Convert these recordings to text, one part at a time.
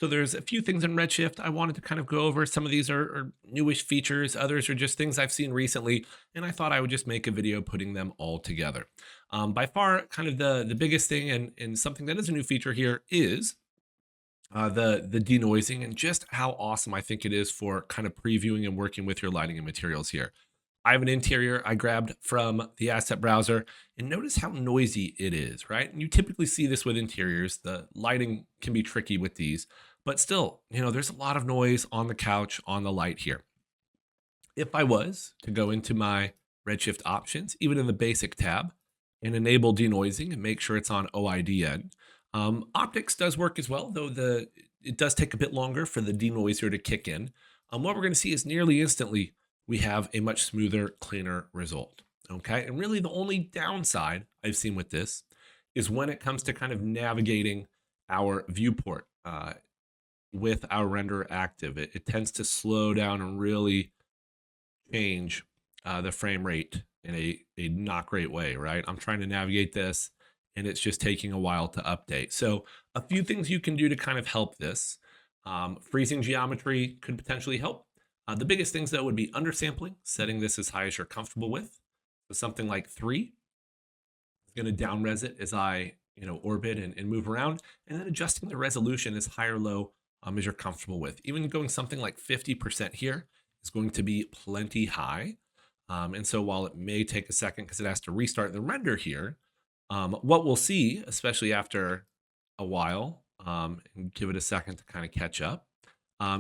So there's a few things in Redshift I wanted to kind of go over. Some of these are newish features, others are just things I've seen recently, and I thought I would just make a video putting them all together. By far, kind of the biggest thing and something that is a new feature here is the denoising and just how awesome I think it is for kind of previewing and working with your lighting and materials here. I have an interior I grabbed from the asset browser, and notice how noisy it is, right? And you typically see this with interiors. The lighting can be tricky with these, but still, there's a lot of noise on the couch, on the light here. If I was to go into my Redshift options, even in the basic tab, and enable denoising and make sure it's on OIDN, optics does work as well, though it does take a bit longer for the denoiser to kick in. What we're going to see is nearly instantly we have a much smoother, cleaner result. Okay, and really the only downside I've seen with this is when it comes to kind of navigating our viewport with our render active. It tends to slow down and really change the frame rate in a not great way, right? I'm trying to navigate this and it's just taking a while to update. So a few things you can do to kind of help this. Freezing geometry could potentially help. The biggest things though would be undersampling, setting this as high as you're comfortable with. So something like 3 is going to down res it as I orbit and move around, and then adjusting the resolution as high or low as you're comfortable with. Even going something like 50% here is going to be plenty high. And so while it may take a second because it has to restart the render here, what we'll see, especially after a while, and give it a second to kind of catch up,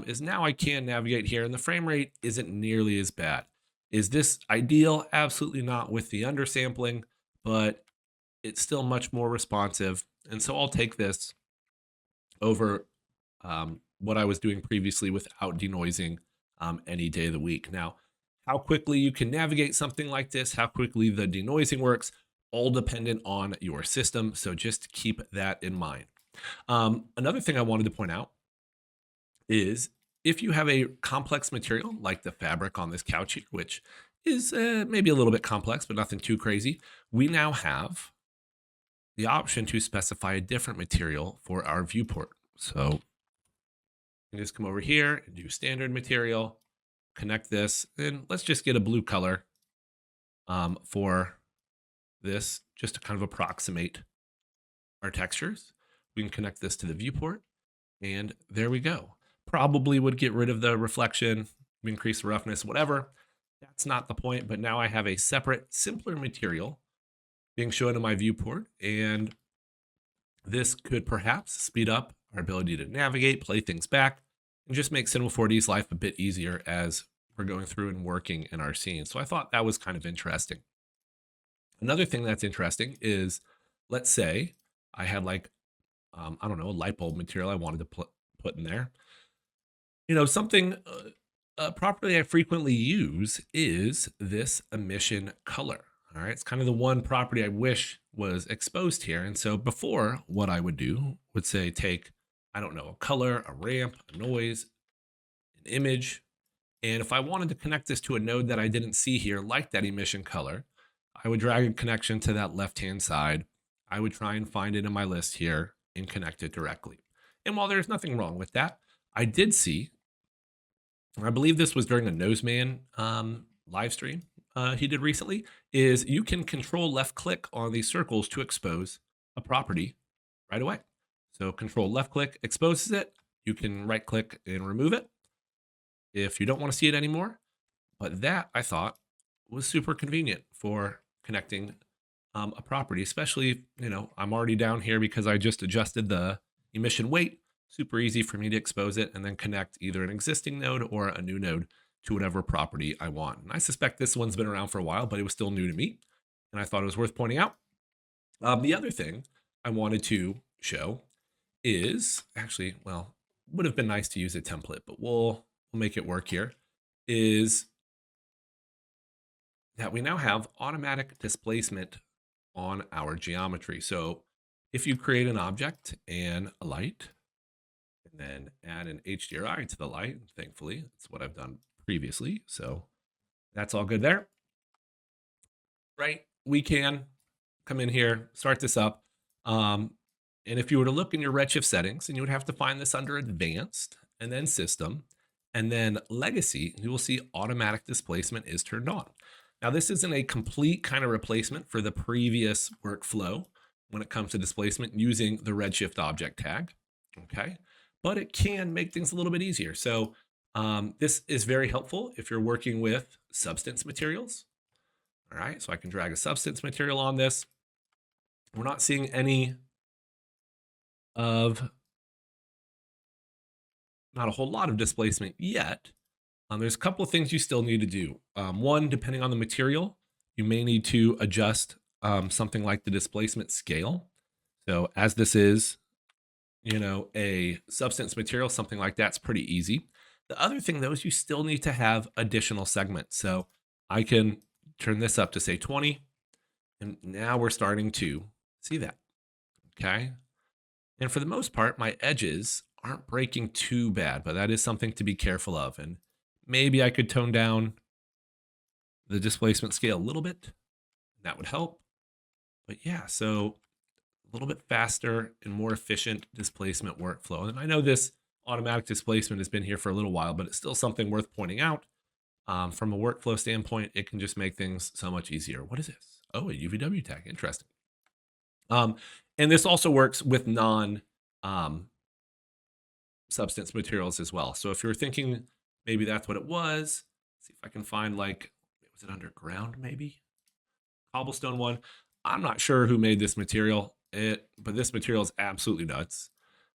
is now I can navigate here and the frame rate isn't nearly as bad. Is this ideal? Absolutely not with the undersampling, but it's still much more responsive. And so I'll take this over what I was doing previously without denoising any day of the week. Now, how quickly you can navigate something like this, how quickly the denoising works, all dependent on your system. So just keep that in mind. Another thing I wanted to point out is if you have a complex material like the fabric on this couch here, which is maybe a little bit complex, but nothing too crazy, we now have the option to specify a different material for our viewport. So you just come over here and do standard material, connect this, and let's just get a blue color for this, just to kind of approximate our textures. We can connect this to the viewport, and there we go. Probably would get rid of the reflection, increase the roughness, whatever. That's not the point, but now I have a separate, simpler material being shown in my viewport, and this could perhaps speed up our ability to navigate, play things back, and just make Cinema 4D's life a bit easier as we're going through and working in our scene. So I thought that was kind of interesting. Another thing that's interesting is, let's say I had like, I don't know, a light bulb material I wanted to put in there. Something property I frequently use is this emission color. All right, it's kind of the one property I wish was exposed here. And so before, what I would do would say take, I don't know, a color, a ramp, a noise, an image. And if I wanted to connect this to a node that I didn't see here, like that emission color, I would drag a connection to that left-hand side. I would try and find it in my list here and connect it directly. And while there's nothing wrong with that, I did see, I believe this was during a Noseman live stream he did recently, is you can control left click on these circles to expose a property right away. So control left click exposes it. You can right click and remove it if you don't want to see it anymore. But that, I thought, was super convenient for connecting a property, especially, I'm already down here because I just adjusted the emission weight. Super easy for me to expose it and then connect either an existing node or a new node to whatever property I want. And I suspect this one's been around for a while, but it was still new to me, and I thought it was worth pointing out. The other thing I wanted to show is actually, well, would have been nice to use a template, but we'll make it work here, is that we now have automatic displacement on our geometry. So if you create an object and a light, and then add an HDRI to the light, thankfully, that's what I've done previously. So that's all good there. Right? We can come in here, start this up. And if you were to look in your Redshift settings, and you would have to find this under Advanced and then System and then Legacy, you will see Automatic Displacement is turned on. Now, this isn't a complete kind of replacement for the previous workflow when it comes to displacement using the Redshift object tag, okay? But it can make things a little bit easier. So this is very helpful if you're working with substance materials. All right, so I can drag a substance material on this. We're not seeing any of, not a whole lot of displacement yet. There's a couple of things you still need to do. One, depending on the material, you may need to adjust something like the displacement scale. So as this is, a substance material, something like that's pretty easy. The other thing though is you still need to have additional segments. So I can turn this up to say 20, and now we're starting to see that, okay? And for the most part, my edges aren't breaking too bad, but that is something to be careful of. And maybe I could tone down the displacement scale a little bit. That would help. But yeah, so a little bit faster and more efficient displacement workflow. And I know this automatic displacement has been here for a little while, but it's still something worth pointing out. From a workflow standpoint, it can just make things so much easier. What is this? Oh, a UVW tag. Interesting. And this also works with non-substance materials as well. So if you're thinking maybe that's what it was, see if I can find, like, was it underground maybe? Cobblestone one. I'm not sure who made this material, but this material is absolutely nuts.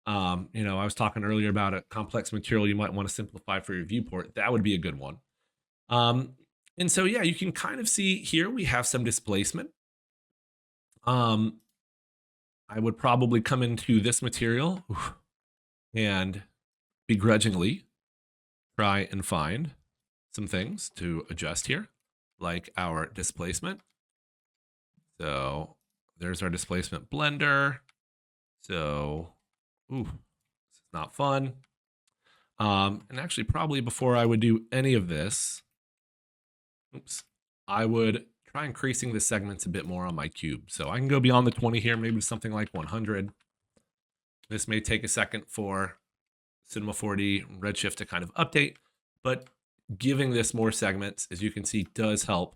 I was talking earlier about a complex material you might want to simplify for your viewport. That would be a good one. And so, yeah, you can kind of see here we have some displacement. I would probably come into this material and begrudgingly try and find some things to adjust here, like our displacement. So there's our displacement blender. So, this is not fun. And actually, probably before I would do any of this, I would try increasing the segments a bit more on my cube. So I can go beyond the 20 here, maybe something like 100. This may take a second for Cinema 4D Redshift to kind of update, but giving this more segments, as you can see, does help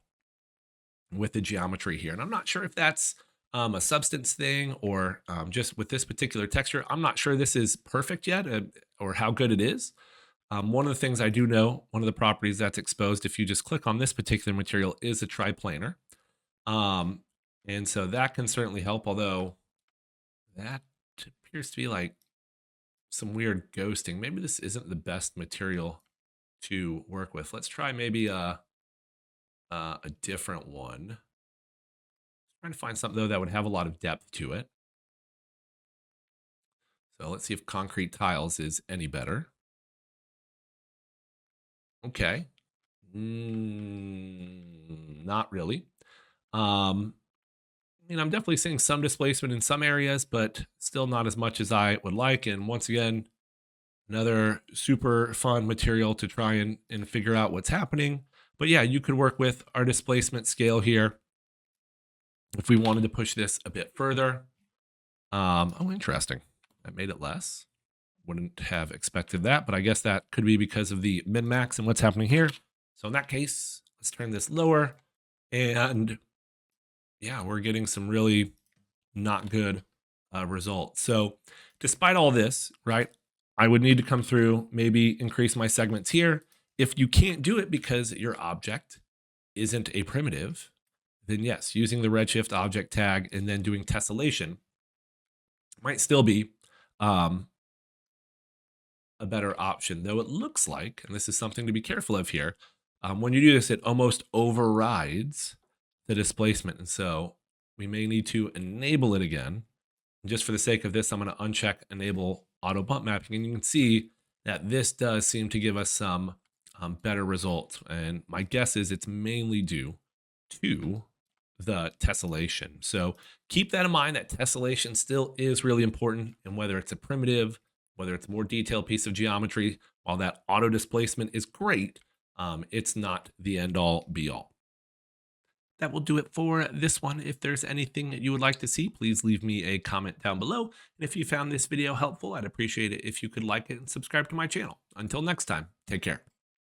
with the geometry here. And I'm not sure if that's a substance thing or just with this particular texture. I'm not sure this is perfect yet or how good it is. One of the things I do know, one of the properties that's exposed if you just click on this particular material is a triplanar. And so that can certainly help, although that appears to be like some weird ghosting. Maybe this isn't the best material to work with. Let's try maybe a different one. Trying to find something though that would have a lot of depth to it. So let's see if concrete tiles is any better. Okay. Not really. I'm definitely seeing some displacement in some areas, but still not as much as I would like. And once again, another super fun material to try and figure out what's happening. But yeah, you could work with our displacement scale here if we wanted to push this a bit further. Oh, interesting. I made it less. Wouldn't have expected that, but I guess that could be because of the min-max and what's happening here. So in that case, let's turn this lower. And yeah, we're getting some really not good results. So despite all this, right, I would need to come through, maybe increase my segments here. If you can't do it because your object isn't a primitive, then yes, using the Redshift object tag and then doing tessellation might still be a better option, though it looks like, and this is something to be careful of here, when you do this, it almost overrides the displacement. And so we may need to enable it again. And just for the sake of this, I'm going to uncheck enable auto bump mapping, and you can see that this does seem to give us some better results. And my guess is it's mainly due to the tessellation. So keep that in mind, that tessellation still is really important. And whether it's a primitive, whether it's a more detailed piece of geometry, while that auto displacement is great, it's not the end all be all. That will do it for this one. If there's anything that you would like to see, please leave me a comment down below. And if you found this video helpful, I'd appreciate it if you could like it and subscribe to my channel. Until next time, take care.